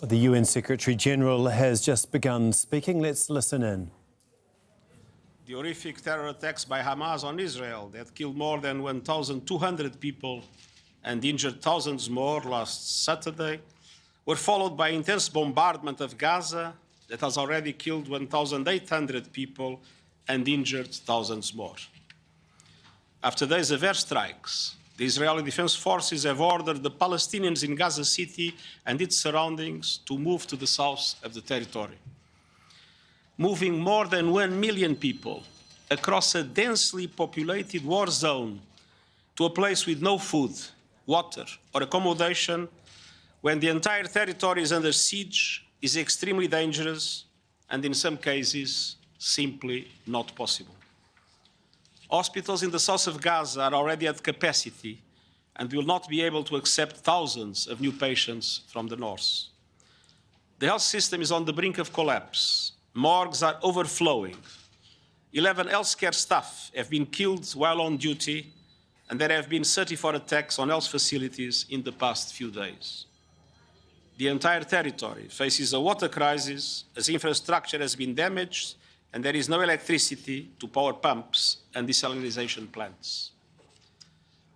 The UN Secretary-General has just begun speaking. Let's listen in. The horrific terror attacks by Hamas on Israel that killed more than 1,200 people and injured thousands more last Saturday were followed by intense bombardment of Gaza that has already killed 1,800 people and injured thousands more. After days of airstrikes, the Israeli Defense Forces have ordered the Palestinians in Gaza City and its surroundings to move to the south of the territory, moving more than 1 million people across a densely populated war zone to a place with no food, water, or accommodation, when the entire territory is under siege, is extremely dangerous and in some cases simply not possible. Hospitals in the south of Gaza are already at capacity and will not be able to accept thousands of new patients from the north. The health system is on the brink of collapse. Morgues are overflowing. 11 healthcare staff have been killed while on duty, and there have been 34 attacks on health facilities in the past few days. The entire territory faces a water crisis as infrastructure has been damaged and there is no electricity to power pumps and desalination plants.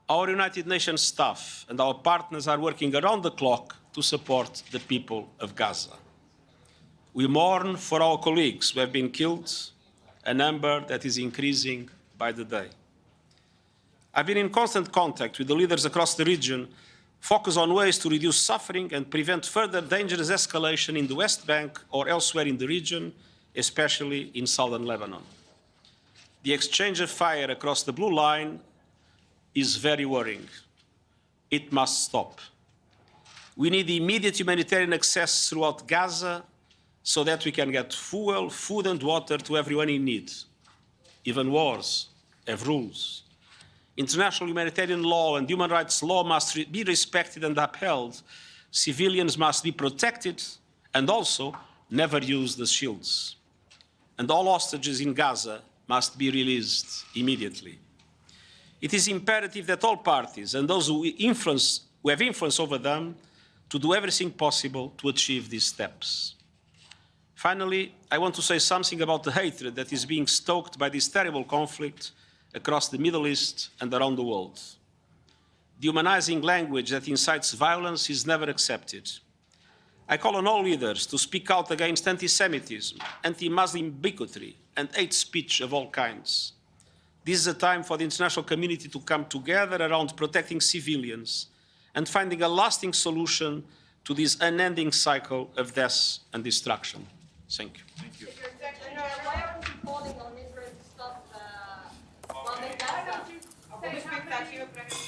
Our United Nations staff and our partners are working around the clock to support the people of Gaza. We mourn for our colleagues who have been killed, a number that is increasing by the day. I've been in constant contact with the leaders across the region, focused on ways to reduce suffering and prevent further dangerous escalation in the West Bank or elsewhere in the region, especially in southern Lebanon. The exchange of fire across the blue line is very worrying. It must stop. We need immediate humanitarian access throughout Gaza so that we can get fuel, food and water to everyone in need. Even wars have rules. International humanitarian law and human rights law must be respected and upheld. Civilians must be protected and also never used as shields. And all hostages in Gaza must be released immediately. It is imperative that all parties and those who have influence over them to do everything possible to achieve these steps. Finally, I want to say something about the hatred that is being stoked by this terrible conflict across the Middle East and around the world. Dehumanizing language that incites violence is never accepted. I call on all leaders to speak out against anti-Semitism, anti-Muslim bigotry, and hate speech of all kinds. This is a time for the international community to come together around protecting civilians and finding a lasting solution to this unending cycle of death and destruction. Thank you. Thank you. Why aren't you calling on Israel to stop bombing Gaza?